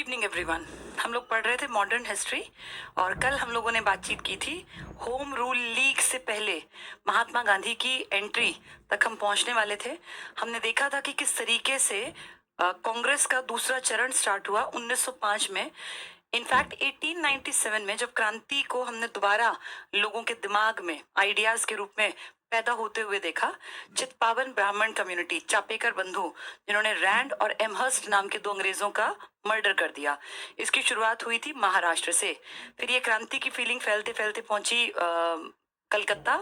Evening everyone. हम लोग पढ़ रहे थे मॉडर्न हिस्ट्री और कल हम लोगों ने बातचीत की थी होम रूल लीग से पहले महात्मा गांधी की एंट्री तक हम पहुंचने वाले थे। हमने देखा था कि किस तरीके से कांग्रेस का दूसरा चरण स्टार्ट हुआ 1905 में। इनफैक्ट 1897 में जब क्रांति को हमने दोबारा लोगों के दिमाग में आइडियाज के रूप में पैदा होते हुए देखा, चितपावन ब्राह्मण कम्युनिटी, चापेकर बंधु, जिन्होंने रैंड और एमहर्स्ट नाम के दो अंग्रेजों का मर्डर कर दिया, इसकी शुरुआत हुई थी महाराष्ट्र से। फिर ये क्रांति की फीलिंग फैलते फैलते पहुंची कलकत्ता,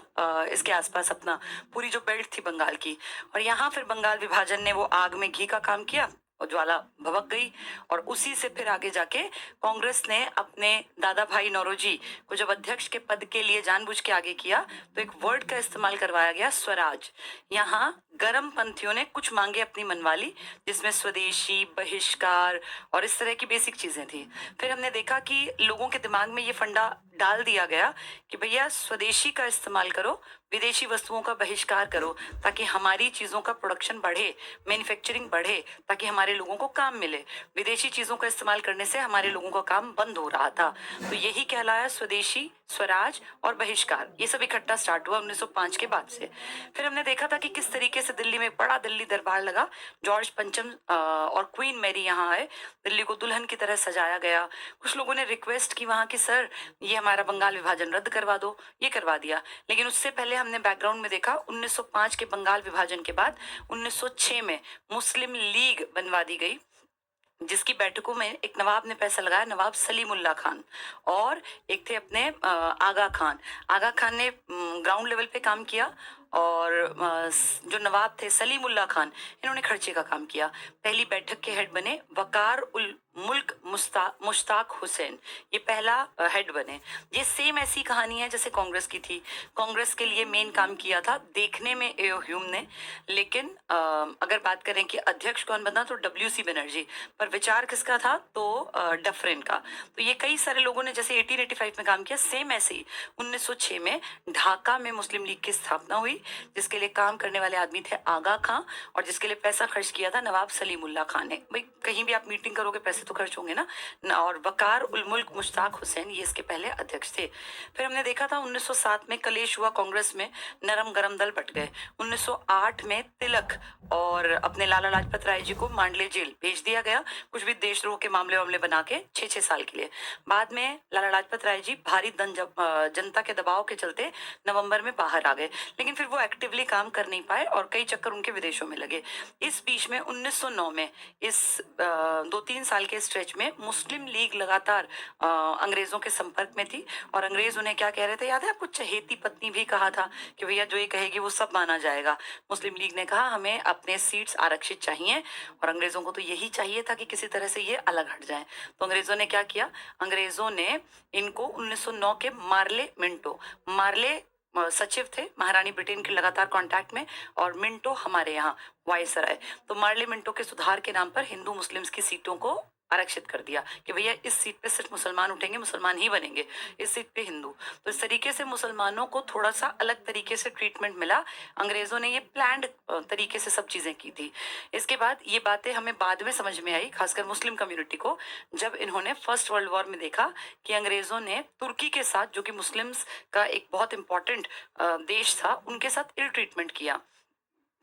इसके आसपास अपना पूरी जो बेल्ट थी बंगाल की, और यहाँ फिर बंगाल विभाजन ने वो आग में घी का काम किया और ज्वाला भभक गई। और उसी से फिर आगे जाके कांग्रेस ने अपने दादा भाई नौरोजी को जब अध्यक्ष के पद के लिए जानबूझ के आगे किया तो एक वर्ड का इस्तेमाल करवाया गया, स्वराज। यहाँ गरम पंथियों ने कुछ मांगे अपनी मनवाली, जिसमें स्वदेशी, बहिष्कार और इस तरह की बेसिक चीजें थी। फिर हमने देखा कि लोगों के दिमाग में ये फंडा डाल दिया गया कि भैया स्वदेशी का इस्तेमाल करो, विदेशी वस्तुओं का बहिष्कार करो, ताकि हमारी चीजों का प्रोडक्शन बढ़े, मैन्युफैक्चरिंग बढ़े, ताकि हमारे लोगों को काम मिले। विदेशी चीजों का इस्तेमाल करने से हमारे लोगों का काम बंद हो रहा था। तो यही कहलाया स्वदेशी, स्वराज और बहिष्कार। ये सब इकट्ठा स्टार्ट हुआ 1905 के बाद से। फिर हमने देखा था कि किस तरीके से दिल्ली में बड़ा दिल्ली दरबार लगा। जॉर्ज पंचम और क्वीन मैरी यहाँ आए, दिल्ली को दुल्हन की तरह सजाया गया। कुछ लोगों ने रिक्वेस्ट की वहां की, सर ये हमारा बंगाल विभाजन रद्द करवा दो, ये करवा दिया। लेकिन उससे पहले हमने बैकग्राउंड में देखा 1905 के बंगाल विभाजन के बाद 1906 में मुस्लिम लीग बनवा दी गई, जिसकी बैठकों में एक नवाब ने पैसा लगाया, नवाब सलीमुल्लाह खान, और एक थे अपने आगा खान। आगा खान ने ग्राउंड लेवल पे काम किया और जो नवाब थे सलीमुल्लाह खान, इन्होंने खर्चे का काम किया। पहली बैठक के हेड बने वकार उल मुल्क मुश्ताक हुसैन, ये पहला हेड बने। ये सेम ऐसी कहानी है जैसे कांग्रेस की थी। कांग्रेस के लिए मेन काम किया था देखने में एओ ह्यूम ने, लेकिन अगर बात करें कि अध्यक्ष कौन बना तो डब्ल्यूसी बनर्जी, पर विचार किसका था तो डफरिन का। तो ये कई सारे लोगों ने जैसे 1885 में काम किया, सेम ऐसे ही 1906 में ढाका में मुस्लिम लीग की स्थापना हुई, जिसके लिए काम करने वाले आदमी थे आगा खां, और जिसके लिए पैसा खर्च किया था नवाब सलीमुल्लाह खान ने। भाई कहीं भी आप मीटिंग करोगे पैसे तो खर्च होंगे ना। और वकार उल मुल्क मुश्ताक हुसैन ये इसके पहले अध्यक्ष थे। फिर हमने देखा था 1907 में कलेश हुआ कांग्रेस में, नरम गरम दल बट गए। 1908 में तिलक और अपने लाला लाजपत राय जी को मांडले जेल भेज दिया गया, कुछ भी देशद्रोह के मामले वामले बना के 6-6 साल के लिए। बाद में लाला लाजपत राय जी भारी जनता के दबाव के चलते नवंबर में बाहर आ गए, लेकिन फिर वो एक्टिवली काम कर नहीं पाए और कई चक्कर उनके विदेशों में लगे। इस बीच में 1909 में इस 2-3 साल के स्ट्रेच में मुस्लिम लीग लगातार अंग्रेजों के संपर्क में थी, और अंग्रेज उन्हें क्या कह रहे थे याद है आपको? चहेती पत्नी भी कहा था कि भैया जो ये कहेगी वो सब माना जाएगा। मुस्लिम लीग ने कहा हमें अपने सीट्स आरक्षित चाहिए, और अंग्रेजों को तो यही चाहिए था कि किसी तरह से ये अलग हट जाए। तो अंग्रेजों ने क्या किया, अंग्रेजों ने इनको 1909 के मार्ले सचिव थे महारानी ब्रिटेन के लगातार कांटेक्ट में, और मिंटो हमारे यहाँ वायसराय। तो मार्ले मिंटो के सुधार के नाम पर हिंदू मुस्लिम्स की सीटों को आरक्षित कर दिया कि भैया इस सीट पे सिर्फ मुसलमान उठेंगे, मुसलमान ही बनेंगे, इस सीट पे हिंदू। तो इस तरीके से मुसलमानों को थोड़ा सा अलग तरीके से ट्रीटमेंट मिला। अंग्रेजों ने ये प्लान्ड तरीके से सब चीजें की थी। इसके बाद ये बातें हमें बाद में समझ में आई, खासकर मुस्लिम कम्युनिटी को, जब इन्होंने फर्स्ट वर्ल्ड वॉर में देखा कि अंग्रेजों ने तुर्की के साथ, जो कि मुस्लिम्स का एक बहुत इंपॉर्टेंट देश था, उनके साथ इल ट्रीटमेंट किया।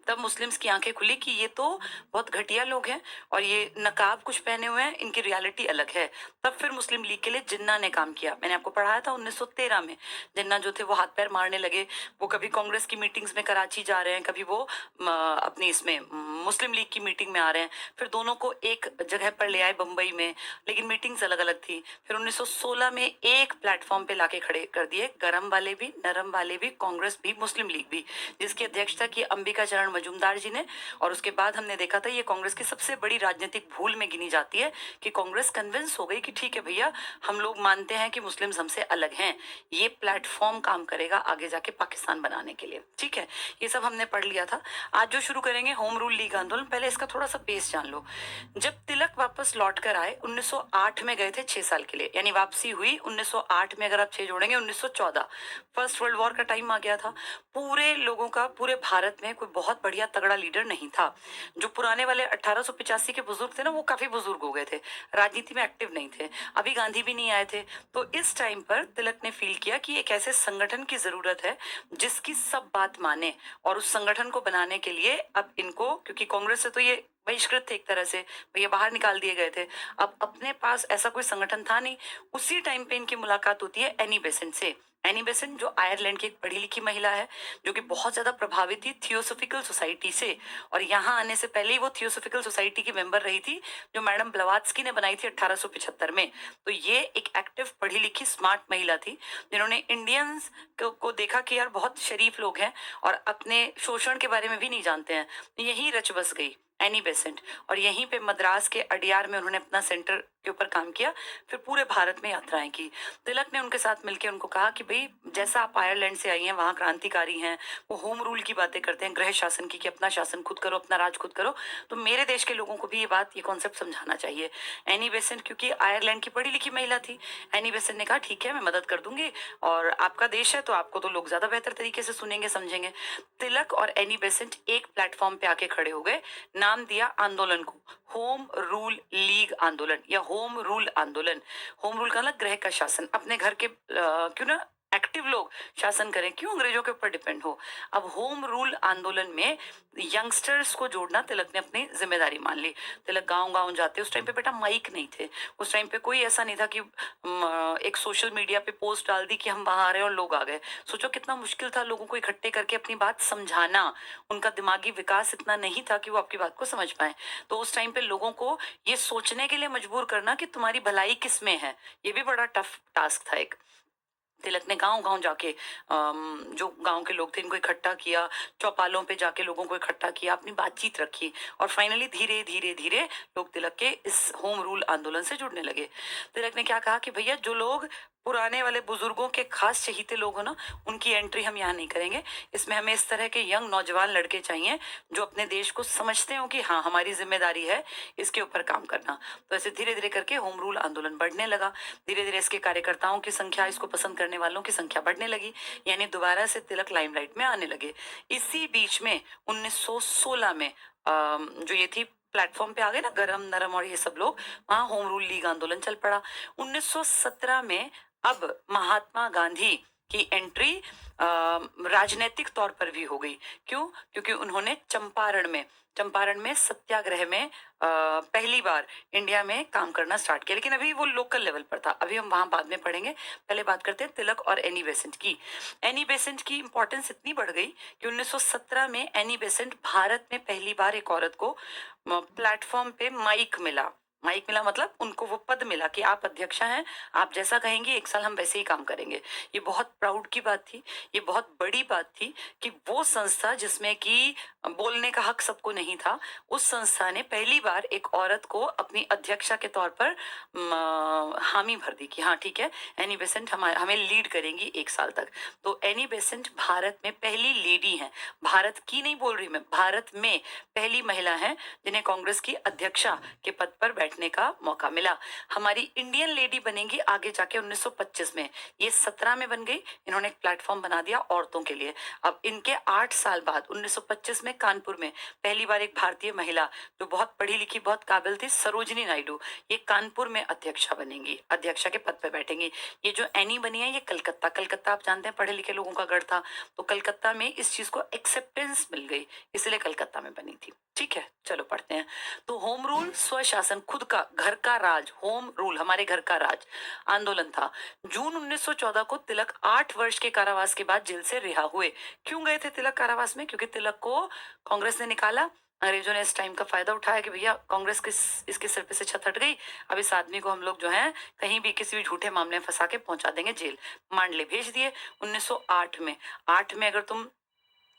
तब मुस्लिम्स की आंखें खुली कि ये तो बहुत घटिया लोग हैं और ये नकाब कुछ पहने हुए हैं, इनकी रियलिटी अलग है। तब फिर मुस्लिम लीग के लिए जिन्ना ने काम किया। मैंने आपको पढ़ाया था 1913 में जिन्ना जो थे वो हाथ पैर मारने लगे। वो कभी कांग्रेस की मीटिंग्स में कराची जा रहे हैं, कभी वो अपनी इसमें मुस्लिम लीग की मीटिंग में आ रहे हैं। फिर दोनों को एक जगह पर ले आए बम्बई में, लेकिन मीटिंग्स अलग अलग थी। फिर 1916 में एक प्लेटफॉर्म पे लाके खड़े कर दिए, गरम वाले भी, नरम वाले भी, कांग्रेस भी, मुस्लिम लीग भी, जिसकी अध्यक्षता की अंबिका चरण मजूमदार जी ने। और उसके बाद हमने देखा था ये कांग्रेस की सबसे बड़ी राजनीतिक भूल में गिनी जाती है कि कांग्रेस कन्विंस हो गई कि ठीक है भैया, हम लोग मानते हैं कि मुस्लिम्स हमसे अलग हैं, ये प्लेटफॉर्म काम करेगा आगे जाके पाकिस्तान बनाने के लिए। ठीक है, ये सब हमने पढ़ लिया था। आज जो शुरू करेंगे होम रूल लीग आंदोलन, पहले इसका थोड़ा सा बेस जान लो। जब तिलक वापस लौट कर आए 1908 में, गए थे 6 साल के लिए, यानी वापसी हुई 1908 में, अगर आप 6 जोड़ेंगे 1914, फर्स्ट वर्ल्ड वॉर का टाइम आ गया था। पूरे लोगों का, पूरे भारत में कोई बहुत बढ़िया तगड़ा लीडर नहीं था। जो पुराने वाले 1885 के बुजुर्ग थे ना, वो काफी बुजुर्ग हो गए थे, राजनीति में एक्टिव नहीं थे, अभी गांधी भी नहीं आए थे। तो इस टाइम पर तिलक ने फील किया कि एक ऐसे संगठन की जरूरत है जिसकी सब बात माने, और उस संगठन को बनाने के लिए अब इनको, क्योंकि कांग्रेस से तो ये बहिष्कृत थे एक तरह से, ये बाहर निकाल दिए गए थे, अब अपने पास ऐसा कोई संगठन था नहीं। उसी टाइम पे इनकी मुलाकात होती है एनी बेसेंट से। एनी बेसेंट जो आयरलैंड की एक पढ़ी लिखी महिला है, जो कि बहुत ज्यादा प्रभावित थी थियोसोफिकल सोसाइटी से, और यहाँ आने से पहले ही वो थियोसोफिकल सोसाइटी की मेंबर रही थी, जो मैडम ब्लवात्स्की ने बनाई थी 1875 में। तो ये एक एक्टिव पढ़ी लिखी स्मार्ट महिला थी, जिन्होंने इंडियंस को देखा कि यार बहुत शरीफ लोग हैं और अपने शोषण के बारे में भी नहीं जानते हैं, यही रच बस गई एनी बेसेंट। और यहीं पे मद्रास के अडियार में उन्होंने अपना सेंटर के ऊपर काम किया, फिर पूरे भारत में यात्राएं की। तिलक ने उनके साथ मिलकर उनको कहा कि भाई जैसा आप आयरलैंड से आई हैं, वहाँ क्रांतिकारी हैं, वो होम रूल की बातें करते हैं, गृह शासन की, कि अपना शासन खुद करो, अपना राज खुद करो, तो मेरे देश के लोगों को भी ये बात, ये कॉन्सेप्ट समझाना चाहिए। एनी बेसेंट क्योंकि आयरलैंड की पढ़ी लिखी महिला थी, एनी बेसेंट ने कहा ठीक है मैं मदद कर दूंगी, और आपका देश है तो आपको तो लोग ज्यादा बेहतर तरीके से सुनेंगे समझेंगे। तिलक और एनी बेसेंट एक प्लेटफॉर्म पे आके खड़े हो गए, नाम दिया आंदोलन को होम रूल लीग आंदोलन या होम रूल आंदोलन। होम रूल का मतलब गृह का शासन, अपने घर के क्यों ना एक्टिव लोग शासन करें, क्यों अंग्रेजों के ऊपर डिपेंड हो। अब होम रूल आंदोलन में यंगस्टर्स को जोड़ना तिलक ने अपनी जिम्मेदारी मान ली। तिलक गांव गांव जाते, उस टाइम पे बेटा माइक नहीं थे, उस टाइम पे कोई ऐसा नहीं था कि एक सोशल मीडिया पे पोस्ट डाल दी कि हम वहां आ रहे हैं और लोग आ गए। सोचो कितना मुश्किल था लोगों को इकट्ठे करके अपनी बात समझाना, उनका दिमागी विकास इतना नहीं था कि वो आपकी बात को समझ पाए। तो उस टाइम पे लोगों को ये सोचने के लिए मजबूर करना कि तुम्हारी भलाई किस में है, ये भी बड़ा टफ टास्क था एक। तिलक ने गांव गांव जाके जो गांव के लोग थे इनको इकट्ठा किया, चौपालों पे जाके लोगों को इकट्ठा किया, अपनी बातचीत रखी, और फाइनली धीरे धीरे धीरे लोग तिलक के इस होम रूल आंदोलन से जुड़ने लगे। तिलक ने क्या कहा कि भैया जो लोग पुराने वाले बुजुर्गों के खास चहीते लोग हो ना, उनकी एंट्री हम यहाँ नहीं करेंगे, इसमें हमें इस तरह के यंग नौजवान लड़के चाहिए जो अपने देश को समझते हो कि हाँ हमारी जिम्मेदारी है इसके ऊपर काम करना। तो ऐसे धीरे धीरे करके होम रूल आंदोलन बढ़ने लगा, धीरे धीरे इसके कार्यकर्ताओं की संख्या, इसको पसंद करने वालों की संख्या बढ़ने लगी, यानी दोबारा से तिलक लाइमलाइट में आने लगे। इसी बीच में 1916 में जो ये थी प्लेटफॉर्म पे आ गए ना गरम नरम और ये सब लोग, वहां होम रूल लीग आंदोलन चल पड़ा। 1917 में अब महात्मा गांधी की एंट्री राजनीतिक तौर पर भी हो गई। क्यों? क्योंकि उन्होंने चंपारण में सत्याग्रह में पहली बार इंडिया में काम करना स्टार्ट किया, लेकिन अभी वो लोकल लेवल पर था, अभी हम वहां बाद में पढ़ेंगे। पहले बात करते हैं तिलक और एनी बेसेंट की। एनी बेसेंट की इंपॉर्टेंस इतनी बढ़ गई कि 1917 में एनी बेसेंट भारत में पहली बार एक औरत को प्लेटफॉर्म पे माइक मिला। माइक मिला मतलब उनको वो पद मिला कि आप अध्यक्षा हैं, आप जैसा कहेंगे 1 साल हम वैसे ही काम करेंगे। ये बहुत प्राउड की बात थी, ये बहुत बड़ी बात थी कि वो संस्था जिसमें कि बोलने का हक सबको नहीं था, उस संस्था ने पहली बार एक औरत को अपनी अध्यक्षा के तौर पर हामी भर दी कि हाँ ठीक है एनी बेसेंट हमें लीड करेंगी 1 साल तक। तो एनी बेसेंट भारत में पहली लेडी हैं, भारत की नहीं बोल रही मैं, भारत में पहली महिला हैं जिन्हें कांग्रेस की अध्यक्षा के पद पर बैठने का मौका मिला। हमारी इंडियन लेडी बनेंगी आगे जाके 1925 में, ये 17 में बन गई, इन्होंने एक प्लेटफॉर्म बना दिया औरतों के लिए। अब इनके 8 साल बाद 1925 में कानपुर में पहली बार एक भारतीय महिला जो बहुत पढ़ी लिखी बहुत काबिल थी, सरोजिनी नायडू, ये कानपुर में अध्यक्षा बनेंगी, अध्यक्षा के पद पर बैठेंगी। ये जो एनी बनी है ये कलकत्ता, कलकत्ता आप जानते हैं पढ़े लिखे लोगों का गढ़ था, तो कलकत्ता में इस चीज को एक्सेप्टेंस मिल गई, इसलिए कलकत्ता में बनी थी। ठीक है चलो पढ़ते हैं। तो होम रूल स्वशासन, खुद का घर का राज, होम रूल हमारे घर का राज आंदोलन था। जून 1914 को तिलक 8 वर्ष के कारावास के बाद जेल से रिहा हुए। क्यों गए थे तिलक कारावास में? क्योंकि तिलक को कांग्रेस ने निकाला, अंग्रेजों ने इस टाइम का फायदा उठाया कि भैया कांग्रेस किस इसके सिर पे से छत हट गई, अब इस आदमी को हम लोग जो है कहीं भी किसी भी झूठे मामले में फंसा के पहुंचा देंगे जेल। मांडले भेज दिए 1908 में। 8 में अगर तुम,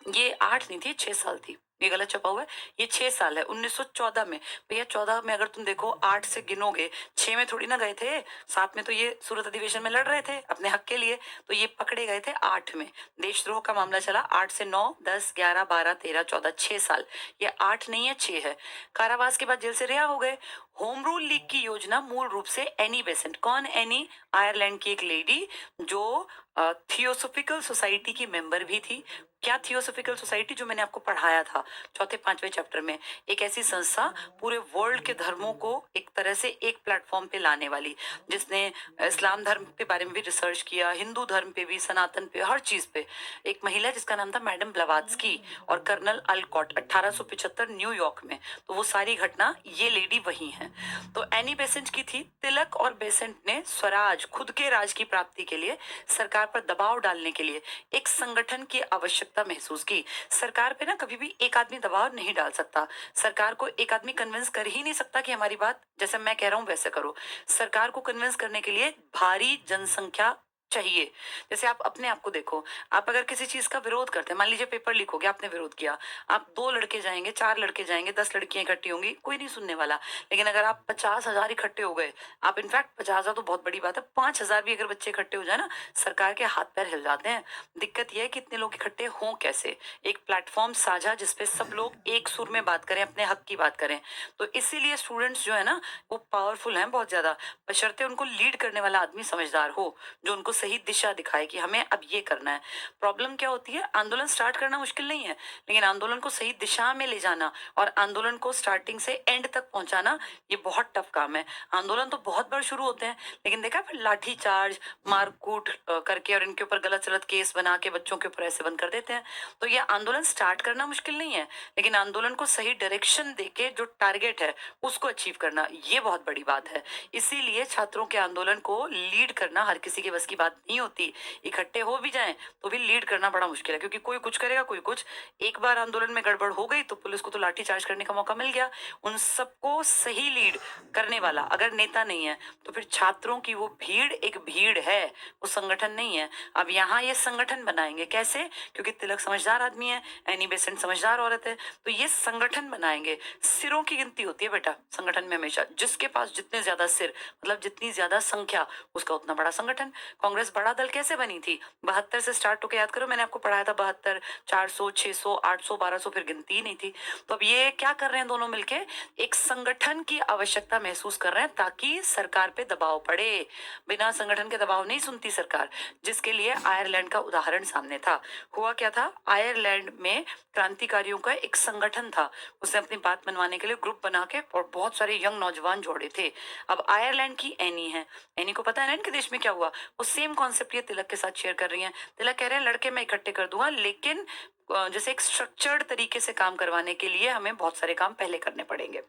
ये 8 नहीं थी 6 साल थी, ये गलत छपा हुआ है, ये 6 साल है। 1914 में भैया 14 में अगर तुम देखो 8 से गिनोगे 6 में थोड़ी ना गए थे, 7 में तो ये सूरत अधिवेशन में लड़ रहे थे अपने हक के लिए, तो ये पकड़े गए थे 8 में। देशद्रोह का मामला चला 8 से 9 10 11 12 13 14 6 साल, ये 8 नहीं है 6 है। कारावास के बाद जेल से रिहा हो गए। होम रूल लीग की योजना मूल रूप से एनी बेसेंट, कौन एनी, आयरलैंड की एक लेडी जो थियोसोफिकल सोसाइटी की मेंबर भी थी। क्या थियोसोफिकल सोसाइटी, जो मैंने आपको पढ़ाया था चौथे पांचवें चैप्टर में, एक ऐसी संस्था पूरे वर्ल्ड के धर्मों को एक तरह से एक प्लेटफॉर्म पे लाने वाली, जिसने इस्लाम धर्म के बारे में भी रिसर्च किया, हिंदू धर्म पे भी, सनातन पे, हर चीज पे। एक महिला जिसका नाम था मैडम ब्लवात्स्की और कर्नल अल्कॉट, 1875 न्यूयॉर्क में। तो वो सारी घटना, ये लेडी वही है। तो एनी बेसेंट की थी। तिलक और बेसेंट ने स्वराज, खुद के राज की प्राप्ति के लिए सरकार पर दबाव डालने के लिए एक संगठन की आवश्यकता महसूस की। सरकार पे ना कभी भी एक आदमी दबाव नहीं डाल सकता। सरकार को एक आदमी कन्विंस कर ही नहीं सकता कि हमारी बात जैसे मैं कह रहा हूं वैसे करो। सरकार को कन्विंस करने के लिए भारी जनसंख्या चाहिए। जैसे आप अपने आप को देखो, आप अगर किसी चीज का विरोध करते हैं, मान लीजिए पेपर लीक हो गया, आपने विरोध किया, आप 2 लड़के जाएंगे, 4 लड़के जाएंगे, 10 लड़कियां इकट्ठी होंगी, कोई नहीं सुनने वाला। लेकिन अगर आप 50,000 इकट्ठे हो गए, आप इनफैक्ट 50,000 तो बहुत बड़ी बात है, 5,000 भी अगर बच्चे इकट्ठे हो जाए ना, सरकार के हाथ पैर हिल जाते हैं। दिक्कत यह है कि इतने लोग इकट्ठे हों कैसे, एक प्लेटफॉर्म साझा जिसपे सब लोग एक सुर में बात करें, अपने हक की बात करें। तो इसीलिए स्टूडेंट्स जो है ना, वो पावरफुल हैं बहुत ज्यादा, बशर्ते उनको लीड करने वाला आदमी समझदार हो, जो उनको सही दिशा दिखाए कि हमें अब ये करना है। प्रॉब्लम क्या होती है, आंदोलन स्टार्ट करना मुश्किल नहीं है, लेकिन आंदोलन को सही दिशा में ले जाना और आंदोलन को स्टार्टिंग से एंड तक पहुंचाना, ये बहुत टफ काम है। आंदोलन तो बहुत बार शुरू होते हैं, लेकिन देखा फिर लाठी चार्ज, मारकूट करके और इनके ऊपर गलत सलत केस बना के बच्चों के ऊपर ऐसे बंद कर देते हैं। तो ये आंदोलन स्टार्ट करना मुश्किल नहीं है, लेकिन आंदोलन को सही डायरेक्शन देके जो टारगेट है उसको अचीव करना, ये बहुत बड़ी बात है। इसीलिए छात्रों के आंदोलन को लीड करना हर किसी के बस की बात नहीं होती। इकट्ठे हो भी जाएं तो भी लीड करना बड़ा मुश्किल है, क्योंकि कोई कुछ करेगा, कोई कुछ। एक बार आंदोलन में गड़बड़ हो गई तो पुलिस को तो लाठी चार्ज करने का मौका मिल गया। उन सबको सही लीड करने वाला अगर नेता नहीं है, तो फिर छात्रों की वो भीड़ एक भीड़ है, वो संगठन नहीं है। अब यहाँ ये संगठन बनाएंगे कैसे, क्योंकि तिलक समझदार आदमी है, एनी बेसेंट समझदार औरत है, तो ये संगठन बनाएंगे। सिरों की गिनती होती है बेटा संगठन में हमेशा, जिसके पास जितने ज्यादा सिर, मतलब जितनी ज्यादा संख्या, उसका उतना बड़ा संगठन। कांग्रेस बड़ा दल कैसे बनी थी, 72 से स्टार्ट होकर, याद करो मैंने आपको पढ़ाया था, 72, 400, 600, 800, 1200, फिर गिनती ही नहीं थी। तो अब ये क्या कर रहे हैं दोनों मिलके, एक संगठन की आवश्यकता महसूस कर रहे हैं ताकि सरकार पे दबाव पड़े। बिना संगठन के दबाव नहीं सुनती सरकार, जिसके लिए आयरलैंड का उदाहरण सामने था। हुआ क्या था, आयरलैंड में क्रांतिकारियों का एक संगठन था, उसने अपनी बात मनवाने के लिए ग्रुप बना के और बहुत सारे यंग नौजवान जोड़े थे। अब आयरलैंड की एनी है, एनी को पता है ना इनके देश में क्या हुआ, वो सेम कॉन्सेप्ट ये तिलक के साथ शेयर कर रही हैं। तिलक कह रहे हैं लड़के मैं इकट्ठे कर दूंगा, लेकिन जैसे एक स्ट्रक्चर्ड तरीके से काम करवाने के लिए हमें बहुत सारे काम पहले करने पड़ेंगे।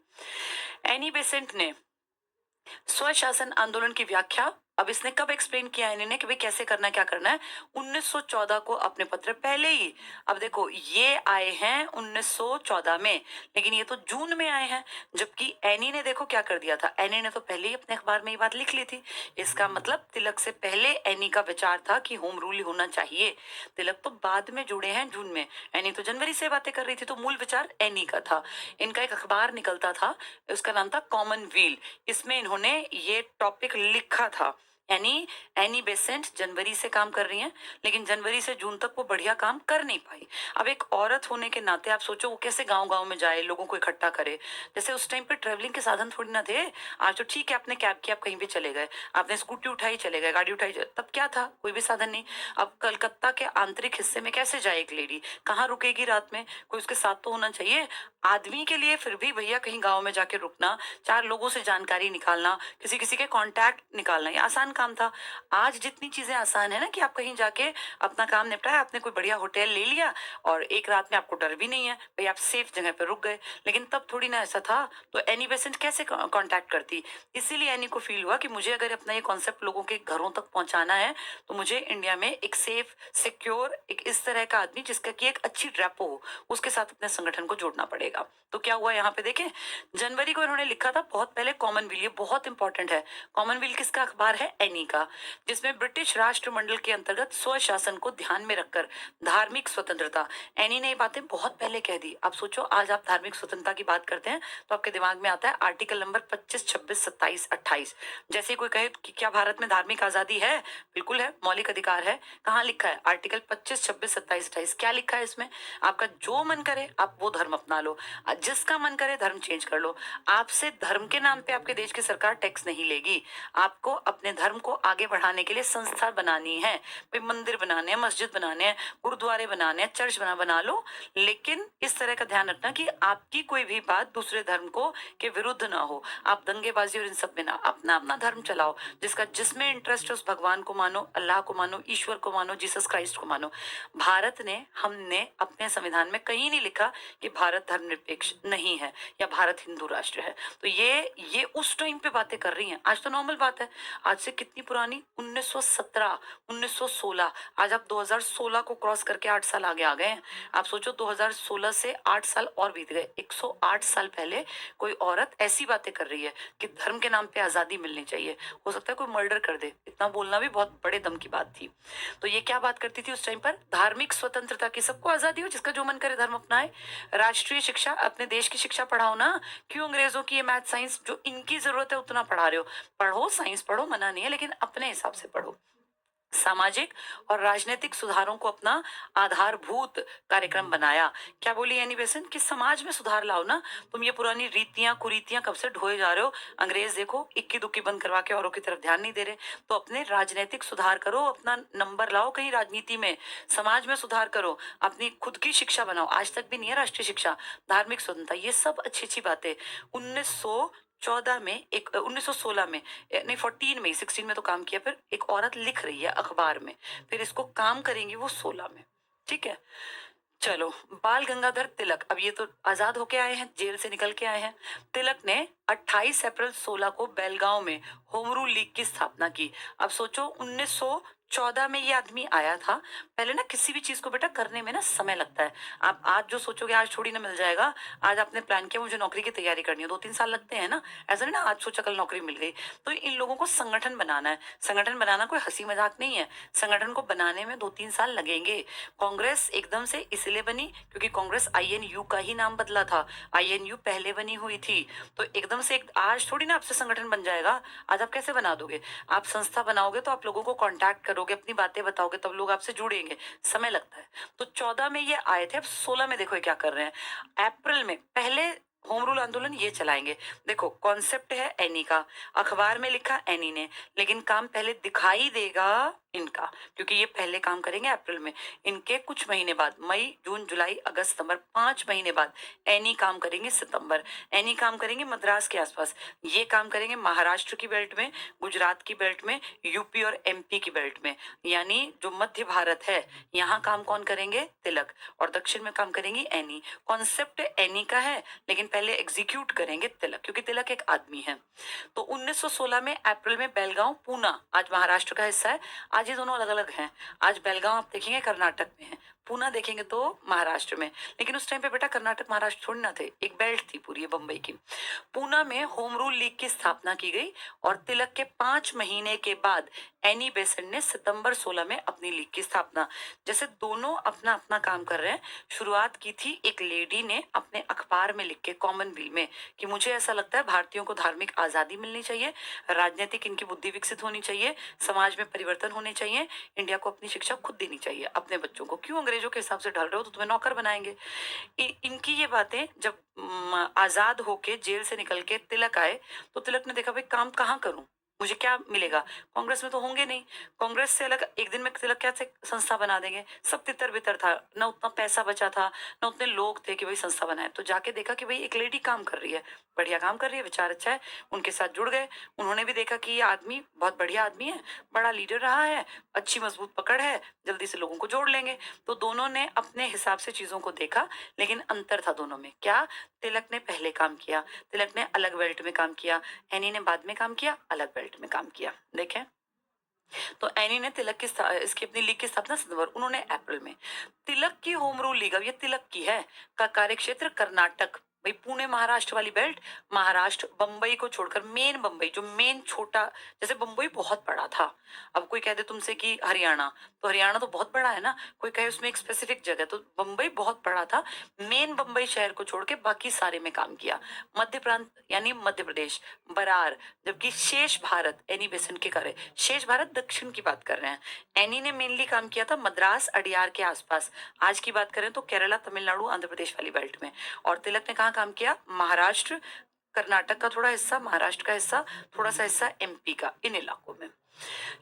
एनी बेसेंट ने स्वशासन आंदोलन की व्याख्या, अब इसने कब एक्सप्लेन किया है इन्होंने कि भाई कैसे करना है, क्या करना है, 1914 को अपने पत्र पहले ही। अब देखो ये आए हैं 1914 में, लेकिन ये तो जून में आए हैं, जबकि एनी ने देखो क्या कर दिया था, एनी ने तो पहले ही अपने अखबार में ये बात लिख ली थी। इसका मतलब तिलक से पहले एनी का विचार था कि होम रूल होना चाहिए। तिलक तो बाद में जुड़े हैं जून में, एनी तो जनवरी से बातें कर रही थी, तो मूल विचार एनी का था। इनका एक अखबार निकलता था, उसका नाम था कॉमनवेल्थ, इसमें इन्होंने ये टॉपिक लिखा था। यानी एनी बेसेंट जनवरी से काम कर रही हैं, लेकिन जनवरी से जून तक वो बढ़िया काम कर नहीं पाई। अब एक औरत होने के नाते आप सोचो वो कैसे गांव गांव में जाए, लोगों को इकट्ठा करे। जैसे उस टाइम पे ट्रेवलिंग के साधन थोड़ी ना थे। आज तो ठीक है आपने कैब की, आप कहीं भी चले गए, आपने स्कूटी उठाई चले गए, गाड़ी उठाई तब क्या था, कोई भी साधन नहीं। अब कलकत्ता के आंतरिक हिस्से में कैसे जाए एक लेडी, कहाँ रुकेगी रात में, कोई उसके साथ तो होना चाहिए। आदमी के लिए फिर भी भैया कहीं गांव में जाके रुकना, 4 लोगों से जानकारी निकालना, किसी किसी के कांटेक्ट निकालना, ये आसान काम था। आज जितनी चीजें आसान है ना कि आप कहीं जाके अपना काम निपटाया, आपने कोई बढ़िया होटल ले लिया और एक रात में आपको डर भी नहीं है भाई, आप सेफ जगह पे रुक गए। लेकिन तब थोड़ी ना ऐसा था। तो एनी बेसेंट कैसे कांटेक्ट करती, इसीलिए एनी को फील हुआ कि मुझे अगर अपना ये कॉन्सेप्ट लोगों के घरों तक पहुंचाना है, तो मुझे इंडिया में एक सेफ सिक्योर एक इस तरह का आदमी जिसका की एक अच्छी रेपो हो, उसके साथ अपने संगठन को जोड़ना पड़ेगा। तो क्या हुआ यहाँ पे देखें, जनवरी को इन्होंने लिखा था बहुत पहले कॉमनवेल्थ, ये बहुत इंपॉर्टेंट है। कॉमनवेल्थ किसका अखबार है, एनी का, जिसमें ब्रिटिश राष्ट्रमंडल के अंतर्गत स्वशासन को ध्यान में रखकर धार्मिक स्वतंत्रता, एनी ने ये बातें बहुत पहले कह दी। आप सोचो, आज आप धार्मिक स्वतंत्रता की बात करते हैं तो आपके दिमाग में आता है आर्टिकल नंबर 25, 26, 27, 28। जैसे ही कोई कहे कि क्या भारत में धार्मिक आजादी है, बिल्कुल है, मौलिक अधिकार है। कहाँ लिखा है? आर्टिकल 25, 26, 27, 28। क्या लिखा है इसमें? आपका जो मन करे आप वो धर्म अपना लो, जिसका मन करे धर्म चेंज कर लो। आपसे धर्म के नाम पे आपके देश की सरकार टैक्स नहीं लेगी। आपको अपने धर्म को आगे बढ़ाने के लिए संस्था बनानी है, भाई मंदिर बनाने हैं, मस्जिद बनाने हैं, गुरुद्वारे बनाने हैं, चर्च बना लो, लेकिन इस तरह का ध्यान रखना कि आपकी कोई भी बात दूसरे धर्म को के विरुद्ध ना हो। आप दंगेबाजी और इन सब में ना, अपना अपना धर्म चलाओ, जिसका जिसमें इंटरेस्ट है उस भगवान को मानो, अल्लाह को मानो, ईश्वर को मानो, जीसस क्राइस्ट को मानो। भारत ने, हमने अपने संविधान में कहीं नहीं लिखा कि भारत धर्मनिरपेक्ष नहीं है या भारत हिंदू राष्ट्र है। तो ये उस टाइम पे बातें कर रही हैं, आज तो नॉर्मल बात है। आज से कितनी पुरानी? 1917, 1916। आज आप 2016 को क्रॉस करके 8 साल आगे आ गए हैं। आप सोचो 2016 से 8 साल और बीत गए। 108 साल पहले कोई औरत ऐसी बातें कर रही है कि धर्म के नाम पे आजादी मिलनी चाहिए। हो सकता है कोई मर्डर कर दे, इतना बोलना भी बहुत बड़े दम की बात थी। तो ये क्या बात करती थी उस टाइम पर? धार्मिक स्वतंत्रता की, सबको आजादी हो, जिसका जो मन करे धर्म अपनाए। राष्ट्रीय शिक्षा, अपने देश की शिक्षा पढ़ाओ ना। क्यों अंग्रेजों की ये मैथ साइंस जो इनकी जरूरत है उतना पढ़ा रहे हो? पढ़ो, साइंस पढ़ो, मना नहीं है, लेकिन अपने हिसाब से पढ़ो। सामाजिक और राजनीतिक सुधारों को अपना आधारभूत कार्यक्रम बनाया। क्या बोली एनी बेसेंट? कि समाज में सुधार लाओ ना। तुम ये पुरानी रीतियां कुरीतियां कब से ढोए जा रहे हो? अंग्रेज देखो इक्की दुक्की बंद करवा के औरों की तरफ ध्यान नहीं दे रहे। तो अपने राजनीतिक सुधार करो, अपना नंबर लाओ कहीं राजनीति में, समाज में सुधार करो, अपनी खुद की शिक्षा बनाओ। आज तक भी नहीं है राष्ट्रीय शिक्षा, धार्मिक स्वतंत्रता, ये सब अच्छी अच्छी बातें। 1914 में, एक 1916 में, नहीं 14 में, 16 में तो काम किया, फिर एक औरत लिख रही है अखबार में, फिर इसको काम करेंगी वो 16 में। ठीक है, चलो। बाल गंगाधर तिलक, अब ये तो आजाद होके आए हैं, जेल से निकल के आए हैं। तिलक ने 28 अप्रैल 16 को बेलगांव में होम रूल लीग की स्थापना की। अब सोचो 1914 में ये आदमी आया था। पहले ना किसी भी चीज को बेटा करने में ना समय लगता है। आप आज जो सोचोगे आज थोड़ी ना मिल जाएगा। आज आपने प्लान किया मुझे नौकरी की तैयारी करनी है, 2-3 साल लगते हैं ना। ऐसा नहीं ना आज सोचा कल नौकरी मिल गई। तो इन लोगों को संगठन बनाना है। संगठन बनाना कोई हंसी मजाक नहीं है। संगठन को बनाने में 2-3 साल लगेंगे। कांग्रेस एकदम से इसलिए बनी क्योंकि कांग्रेस आईएनयू का ही नाम बदला था। आईएनयू पहले बनी हुई थी। तो एकदम से आज थोड़ी ना आपसे संगठन बन जाएगा। आज आप कैसे बना दोगे? आप संस्था बनाओगे तो आप लोगों को कांटेक्ट करोगे, अपनी बातें बताओगे, तब लोग आपसे जुड़ेंगे, समय लगता है। तो 14 में ये आए थे, अब 16 में देखो ये क्या कर रहे हैं। अप्रैल में पहले होम रूल आंदोलन ये चलाएंगे। देखो कॉन्सेप्ट है एनी का, अखबार में लिखा एनी ने, लेकिन काम पहले दिखाई देगा इनका, क्योंकि ये पहले काम करेंगे अप्रैल में। इनके कुछ महीने बाद, मई जून जुलाई अगस्त सितंबर, 5 महीने बाद एनी काम करेंगे। सितंबर एनी काम करेंगे मद्रास के आसपास। ये काम करेंगे महाराष्ट्र की बेल्ट में, गुजरात की बेल्ट में, यूपी और एमपी की बेल्ट में, यानी जो मध्य भारत है यहाँ काम कौन करेंगे? तिलक। और दक्षिण में काम करेंगी एनी। कॉन्सेप्ट एनी का है, लेकिन पहले एग्जीक्यूट करेंगे तिलक, क्योंकि तिलक एक आदमी है। तो 1916 में अप्रैल में बेलगांव, पूना आज महाराष्ट्र का हिस्सा है। आज ये दोनों अलग अलग हैं। आज बेलगांव आप देखेंगे कर्नाटक में है, पूना देखेंगे तो महाराष्ट्र में। लेकिन उस टाइम पे बेटा कर्नाटक महाराष्ट्र थोड़ी ना थे, एक बेल्ट थी पूरी बंबई की। पूना में होम रूल लीग की स्थापना की गई और तिलक के 5 महीने के बाद एनी बेसेंट ने सितंबर 16 में अपनी लीग की स्थापना। जैसे दोनों अपना अपना काम कर रहे हैं। शुरुआत की थी एक लेडी ने अपने अखबार में लिख के, कॉमनवेल में, कि मुझे ऐसा लगता है भारतीयों को धार्मिक आजादी मिलनी चाहिए, राजनीतिक इनकी बुद्धि विकसित होनी चाहिए, समाज में परिवर्तन होने चाहिए, इंडिया को अपनी शिक्षा खुद देनी चाहिए अपने बच्चों को। क्यों अंग्रेजों के हिसाब से ढल रहे हो? तो तुम्हें नौकर बनाएंगे। इनकी ये बातें जब आजाद होके जेल से निकल के तिलक आए, तो तिलक ने देखा भाई काम कहाँ करूं, मुझे क्या मिलेगा? कांग्रेस में तो होंगे नहीं। कांग्रेस से अलग एक दिन में तिलक क्या से संस्था बना देंगे? सब तितर बितर था, ना उतना पैसा बचा था, ना उतने लोग थे कि भाई संस्था बनाए। तो जाके देखा कि भाई एक लेडी काम कर रही है, बढ़िया काम कर रही है, विचार अच्छा है, उनके साथ जुड़ गए। उन्होंने भी देखा कि ये आदमी बहुत बढ़िया आदमी है, बड़ा लीडर रहा है, अच्छी मजबूत पकड़ है, जल्दी से लोगों को जोड़ लेंगे। तो दोनों ने अपने हिसाब से चीजों को देखा, लेकिन अंतर था दोनों में। क्या? तिलक ने पहले काम किया, तिलक ने अलग बेल्ट में काम किया, एनी ने बाद में काम किया, अलग बेल्ट में काम किया। देखें, तो एनी ने तिलक की इसकी अपनी लीग की स्थापना सितंबर, उन्होंने अप्रैल में। तिलक की होम रूल लीग, अब ये तिलक की है, का कार्यक्षेत्र कर्नाटक, भाई पुणे महाराष्ट्र वाली बेल्ट, महाराष्ट्र, बंबई को छोड़कर, मेन बंबई जो मेन छोटा, जैसे बंबई बहुत बड़ा था, कह दे तुमसे कि हरियाणा, तो हरियाणा तो बहुत बड़ा है ना, कोई कहे उसमें एक स्पेसिफिक जगह, तो बम्बई बहुत बड़ा था। मेन बम्बई शहर को छोड़ के बाकी सारे में काम किया। मध्य प्रांत यानी मध्य प्रदेश, बरार, जबकि शेष भारत एनी बेसन के करे, शेष भारत दक्षिण की बात कर रहे हैं। एनी ने मेनली काम किया था मद्रास अडियार के आसपास, आज की बात करें तो केरला तमिलनाडु आंध्र प्रदेश वाली बेल्ट में। और तिलक ने कहाँ काम किया? महाराष्ट्र, कर्नाटक का थोड़ा हिस्सा, महाराष्ट्र का हिस्सा, थोड़ा सा हिस्सा एमपी का, इन इलाकों में।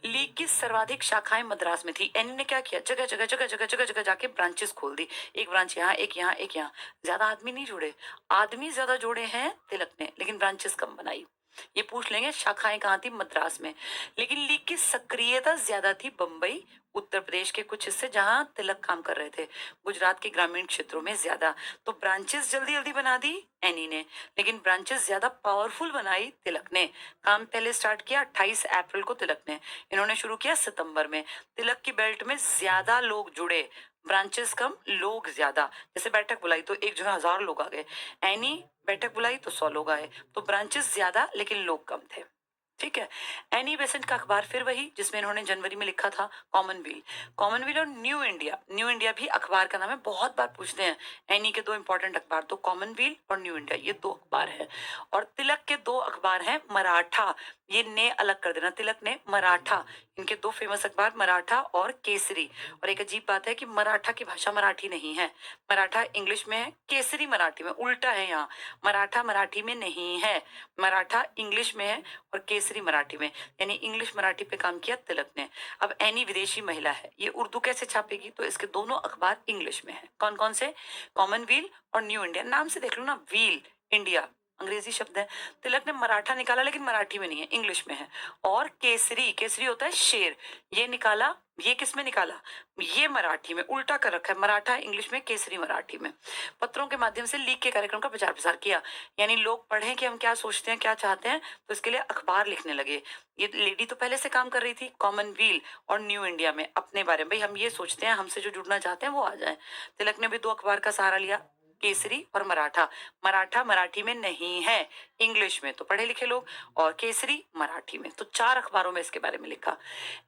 लीग की सर्वाधिक शाखाएं मद्रास में थी। एनी ने क्या किया? जगह जगह जगह जगह जगह जगह जाके ब्रांचेस खोल दी, एक ब्रांच यहाँ, एक यहाँ, एक यहाँ। ज्यादा आदमी नहीं जुड़े, आदमी ज्यादा जुड़े हैं तिलक ने, लेकिन ब्रांचेस कम बनाई। ये पूछ लेंगे शाखाएं कहाँ थी? मद्रास में। लेकिन लीग की सक्रियता ज्यादा थी बम्बई, उत्तर प्रदेश के कुछ हिस्से जहां तिलक काम कर रहे थे, गुजरात के ग्रामीण क्षेत्रों में ज्यादा। तो ब्रांचेस जल्दी जल्दी बना दी एनी ने, लेकिन ब्रांचेस ज्यादा पावरफुल बनाई तिलक ने। काम पहले स्टार्ट किया 28 अप्रैल को तिलक ने, इन्होंने शुरू किया सितंबर में। तिलक की बेल्ट में ज्यादा लोग जुड़े, ब्रांचेस कम, लोग ज्यादा। जैसे बैठक बुलाई तो एक जगह 1000 लोग आ गए, एनी बैठक बुलाई तो 100 लोग आए। तो ब्रांचेस ज्यादा लेकिन लोग कम थे। ठीक है। एनी बेसेंट का अखबार फिर वही जिसमें इन्होंने जनवरी में लिखा था कॉमनवेल। कॉमनवेल और न्यू इंडिया, न्यू इंडिया भी अखबार का नाम है, बहुत बार पूछते हैं। एनी के दो इंपॉर्टेंट अखबार तो कॉमनवेल और न्यू इंडिया, ये दो अखबार है। और तिलक के दो अखबार हैं मराठा, ये ने अलग कर देना, तिलक ने मराठा, इनके दो फेमस अखबार मराठा और केसरी। और एक अजीब बात है कि मराठा की भाषा मराठी नहीं है, मराठा इंग्लिश में है, केसरी मराठी में, उल्टा है यहाँ। मराठा मराठी में नहीं है, मराठा इंग्लिश में है और केसरी मराठी में, यानी इंग्लिश मराठी पे काम किया तिलक ने। अब एनी विदेशी महिला है, ये उर्दू कैसे छापेगी? तो इसके दोनों अखबार इंग्लिश में है। कौन कौन से? कॉमनवेल और न्यू इंडिया। नाम से देख लो ना, व्हील इंडिया अंग्रेजी शब्द है। तिलक ने मराठा निकाला लेकिन मराठी में नहीं है, इंग्लिश में है। और केसरी, केसरी होता है शेर, ये निकाला, ये किस में निकाला? ये मराठी में, उल्टा कर रखा है, मराठा इंग्लिश में, केसरी मराठी में। पत्रों के माध्यम से लीग के कार्यक्रम का प्रचार प्रसार किया, यानी लोग पढ़ें कि हम क्या सोचते हैं, क्या चाहते हैं, तो इसके लिए अखबार लिखने लगे। ये लेडी तो पहले से काम कर रही थी कॉमनवेल और न्यू इंडिया में अपने बारे में, भाई हम ये सोचते हैं, हमसे जो जुड़ना चाहते हैं वो आ जाए। तिलक ने भी दो अखबार का सहारा लिया, केसरी और मराठा। मराठा मराठी में नहीं है, इंग्लिश में, तो पढ़े लिखे लोग, और केसरी मराठी में, तो 4 अखबारों में इसके बारे में लिखा।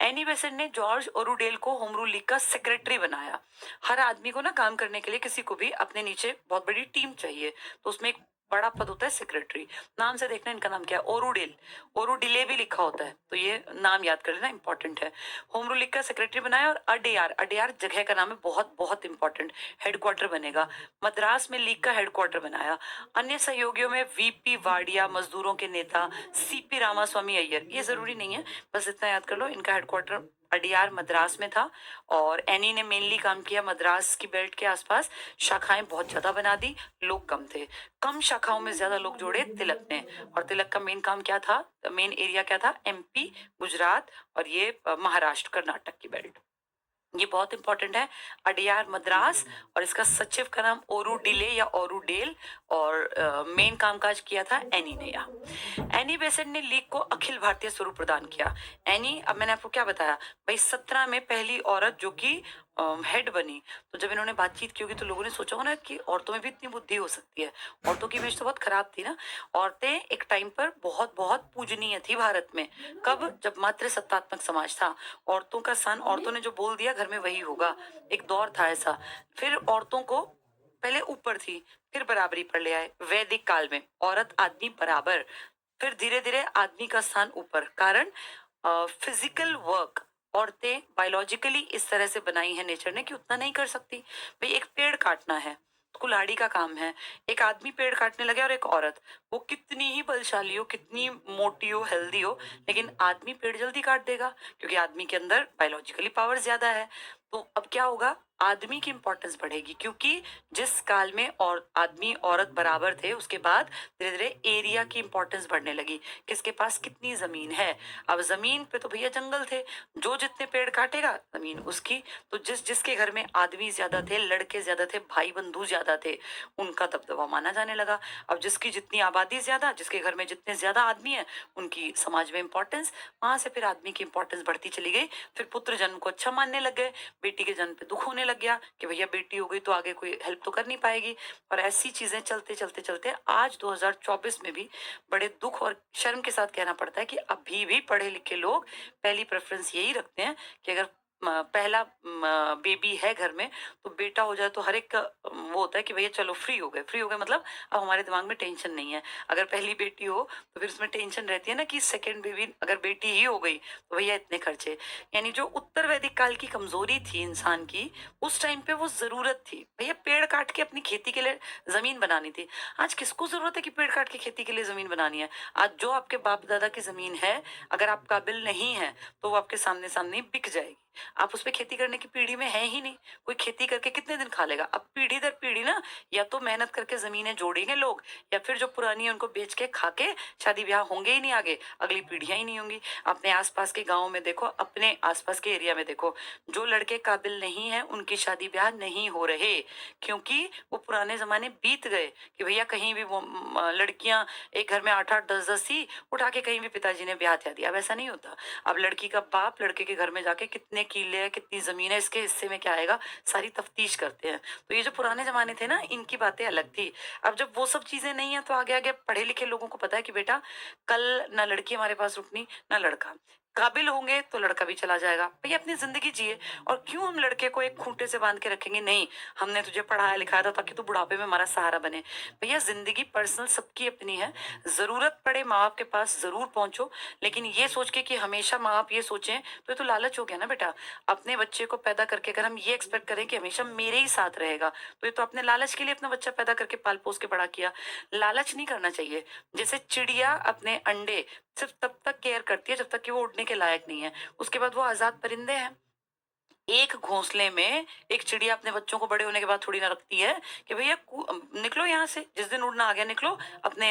एनी बेसेंट ने जॉर्ज ओरुडेल को होम रूल लीग का सेक्रेटरी बनाया। हर आदमी को ना काम करने के लिए किसी को भी अपने नीचे बहुत बड़ी टीम चाहिए, तो उसमें एक बड़ा पद होता है सेक्रेटरी। नाम से देखना इनका नाम क्या है, ओरुडेल, ओरुडिले भी लिखा होता है, तो ये नाम याद कर लेना, इंपॉर्टेंट है। होम रूल लीग का सेक्रेटरी बनाया। और अडेयार, अडेयार जगह का नाम है, बहुत बहुत इंपॉर्टेंट, हेडक्वार्टर बनेगा, मद्रास में लीग का हेडक्वार्टर बनाया। अन्य सहयोगियों में वीपी वाडिया, मजदूरों के नेता, सीपी रामास्वामी अय्यर, ये जरूरी नहीं है, बस इतना याद कर लो, इनका हेडक्वार्टर अडियार मद्रास में था। और एनी ने मेनली काम किया मद्रास की बेल्ट के आसपास, शाखाएं बहुत ज्यादा बना दी, लोग कम थे। कम शाखाओं में ज्यादा लोग जोड़े तिलक ने। और तिलक का मेन काम क्या था? मेन एरिया क्या था? एमपी, गुजरात और ये महाराष्ट्र कर्नाटक की बेल्ट, ये बहुत इंपॉर्टेंट है। अडियार मद्रास, और इसका सचिव का नाम ओरुडिले या ओरुडेल। और मेन कामकाज किया था एनी ने यहाँ। एनी बेसेंट ने लीग को अखिल भारतीय स्वरूप प्रदान किया। एनी, अब मैंने आपको क्या बताया भाई, 17 में पहली औरत जो कि हेड बनी। तो जब इन्होंने बातचीत की होगी तो लोगों ने सोचा होगा ना कि औरतों में भी इतनी बुद्धि हो सकती है, औरतों की इमेज तो बहुत खराब थी ना। औरतें एक टाइम पर बहुत बहुत पूजनीय थी भारत में। कब? जब मातृ सत्तात्मक समाज था, औरतों का सन, औरतों ने जो बोल दिया घर में वही होगा, एक दौर था ऐसा। फिर औरतों को पहले ऊपर थी, फिर बराबरी पर ले आए वैदिक काल में, औरत आदमी बराबर, फिर धीरे धीरे आदमी का स्थान ऊपर। कारण फिजिकल वर्क, औरतें बायोलॉजिकली इस तरह से बनाई है नेचर ने कि उतना नहीं कर सकती। भाई एक पेड़ काटना है, कुल्हाड़ी का काम है, एक आदमी पेड़ काटने लगे और एक औरत, वो कितनी ही बलशाली हो, कितनी मोटी हो, हेल्दी हो, लेकिन आदमी पेड़ जल्दी काट देगा क्योंकि आदमी के अंदर बायोलॉजिकली पावर ज्यादा है। तो अब क्या होगा? आदमी की इंपॉर्टेंस बढ़ेगी, क्योंकि जिस काल में और आदमी औरत बराबर थे, उसके बाद धीरे धीरे एरिया की इंपॉर्टेंस बढ़ने लगी, किसके पास कितनी जमीन है। अब जमीन पे तो भैया जंगल थे, जो जितने पेड़ काटेगा जमीन उसकी। तो जिस जिसके घर में आदमी ज्यादा थे, लड़के ज्यादा थे, भाई बंधु ज्यादा थे, उनका दबदबा माना जाने लगा। अब जिसकी जितनी आबादी ज्यादा, जिसके घर में जितने ज्यादा आदमी है, उनकी समाज में इंपॉर्टेंस, वहां से फिर आदमी की इंपॉर्टेंस बढ़ती चली गई। फिर पुत्र जन्म को अच्छा मानने लग गए, बेटी के जन्म पे दुख होने लग गया कि भैया बेटी हो गई तो आगे कोई हेल्प तो कर नहीं पाएगी। और ऐसी चीजें चलते चलते चलते आज 2024 में भी बड़े दुख और शर्म के साथ कहना पड़ता है कि अभी भी पढ़े लिखे लोग पहली प्रेफरेंस यही रखते हैं कि अगर पहला बेबी है घर में तो बेटा हो जाए तो हर एक का वो होता है कि भैया चलो फ्री हो गए मतलब अब हमारे दिमाग में टेंशन नहीं है। अगर पहली बेटी हो तो फिर उसमें टेंशन रहती है ना कि सेकंड बेबी अगर बेटी ही हो गई तो भैया इतने खर्चे। यानी जो उत्तर वैदिक काल की कमजोरी थी इंसान की, उस टाइम पे वो जरूरत थी भैया पेड़ काट के अपनी खेती के लिए जमीन बनानी थी। आज किसको जरूरत है कि पेड़ काट के खेती के लिए जमीन बनानी है? आज जो आपके बाप दादा की जमीन है, अगर आप काबिल नहीं है तो वो आपके सामने सामने ही बिक जाएगी। आप उस पर खेती करने की पीढ़ी में है ही नहीं। कोई खेती करके कितने दिन खा लेगा? अब पीढ़ी दर पीढ़ी ना या तो मेहनत करके जमीनें जोड़ेंगे लोग, या फिर जो पुरानी है उनको बेच के खा के शादी ब्याह होंगे ही नहीं, आगे अगली पीढ़ियां ही नहीं होंगी। अपने आसपास के गाँव में देखो, अपने आसपास के एरिया में देखो, जो लड़के काबिल नहीं है उनकी शादी ब्याह नहीं हो रहे, क्योंकि वो पुराने जमाने बीत गए कि भैया कहीं भी वो लड़कियां एक घर में 8-8 10-10 थी, उठा के कहीं भी पिताजी ने ब्याह दिया। अब ऐसा नहीं होता। अब लड़की का बाप लड़के के घर में जाके कितने किले है, कितनी जमीन है, इसके हिस्से में क्या आएगा, सारी तफ्तीश करते हैं। तो ये जो पुराने जमाने थे ना, इनकी बातें अलग थी। अब जब वो सब चीजें नहीं है तो आगे आगे पढ़े लिखे लोगों को पता है कि बेटा कल ना लड़की हमारे पास रुकनी ना लड़का। काबिल होंगे तो लड़का भी चला जाएगा, भैया अपनी जिंदगी जिए। और क्यों हम लड़के को एक खूंटे से बांध के रखेंगे? नहीं, हमने तुझे पढ़ाया लिखाया था ताकि तू बुढ़ापे में हमारा सहारा बने। भैया जिंदगी पर्सनल सबकी अपनी है। जरूरत पड़े माँ बाप के पास जरूर पहुंचो, लेकिन ये सोच के कि हमेशा माँ बाप ये सोचें तो ये तो लालच हो गया ना बेटा। अपने बच्चे को पैदा करके अगर हम ये एक्सपेक्ट करें कि हमेशा मेरे ही साथ रहेगा, तो ये तो अपने लालच के लिए अपना बच्चा पैदा करके पाल पोस के बड़ा किया। लालच नहीं करना चाहिए। जैसे चिड़िया अपने अंडे सिर्फ तब तक केयर करती है जब तक कि वो उड़ने के लायक नहीं है, उसके बाद वो आजाद परिंदे हैं। एक घोंसले में एक चिड़िया अपने बच्चों को बड़े होने के बाद थोड़ी ना रखती है कि भैया निकलो यहाँ से, जिस दिन उड़ना आ गया निकलो, अपने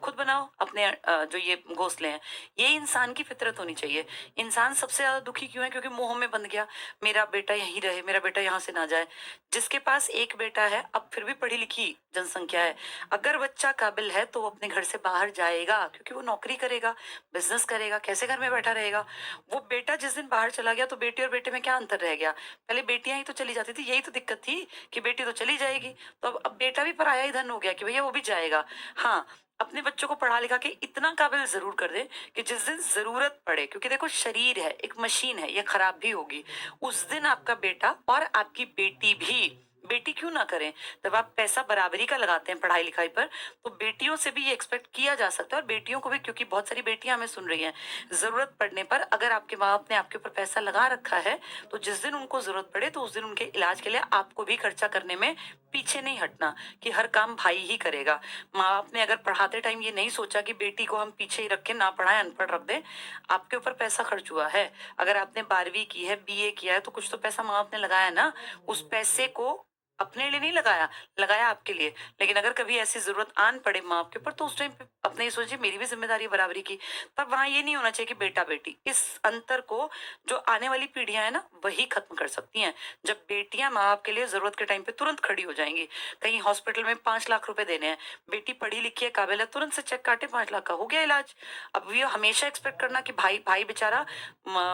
खुद बनाओ अपने जो ये घोंसले हैं। ये इंसान की फितरत होनी चाहिए। इंसान सबसे ज्यादा दुखी क्यों है? क्योंकि मोह में बंध गया, मेरा बेटा यहीं रहे, मेरा बेटा यहाँ से ना जाए। जिसके पास एक बेटा है, अब फिर भी पढ़ी लिखी जनसंख्या है, अगर बच्चा काबिल है तो वो अपने घर से बाहर जाएगा, क्योंकि वो नौकरी करेगा, बिजनेस करेगा, कैसे घर में बैठा रहेगा? वो बेटा जिस दिन बाहर चला गया तो बेटी और बेटे में क्या अंतर रह गया? पहले बेटियां ही तो चली जाती थी, यही तो दिक्कत थी कि बेटी तो चली जाएगी, तो अब बेटा भी पराया ही धन हो गया कि भैया वो भी जाएगा। हाँ, अपने बच्चों को पढ़ा लिखा के इतना काबिल जरूर कर दे कि जिस दिन जरूरत पड़े, क्योंकि देखो शरीर है एक मशीन है, ये खराब भी होगी, उस दिन आपका बेटा और आपकी बेटी भी, बेटी क्यों ना करें, जब आप पैसा बराबरी का लगाते हैं पढ़ाई लिखाई पर, तो बेटियों से भी ये एक्सपेक्ट किया जा सकता है। और बेटियों को भी, क्योंकि बहुत सारी बेटियां हमें सुन रही हैं, जरूरत पड़ने पर अगर आपके माँ बाप ने आपके ऊपर पैसा लगा रखा है तो जिस दिन उनको जरूरत पड़े तो उस दिन उनके इलाज के लिए आपको भी खर्चा करने में पीछे नहीं हटना, कि हर काम भाई ही करेगा। माँ बाप ने अगर पढ़ाते टाइम ये नहीं सोचा कि बेटी को हम पीछे ही रखें, ना पढ़ाए, अनपढ़ रख दे, आपके ऊपर पैसा खर्च हुआ है, अगर आपने 12वीं की है, बीए किया है, तो कुछ तो पैसा माँ बाप ने लगाया ना। उस पैसे को अपने लिए नहीं लगाया, लगाया आपके लिए। लेकिन अगर कभी ऐसी जरूरत आन पड़े माँ बाप के ऊपर, तो उस टाइम पे अपने ये सोचिए मेरी भी जिम्मेदारी है बराबरी की। तब वहां ये नहीं होना चाहिए कि बेटा बेटी, इस अंतर को जो आने वाली पीढ़ियां है ना वही खत्म कर सकती हैं। जब बेटियां माँ बाप के लिए जरूरत के टाइम पे तुरंत खड़ी हो जाएंगी, कहीं हॉस्पिटल में 5 लाख रुपए देने हैं, बेटी पढ़ी लिखी है, काबिल है, तुरंत से चेक काटे, 5 लाख का हो गया इलाज। अब ये हमेशा एक्सपेक्ट करना कि भाई भाई बेचारा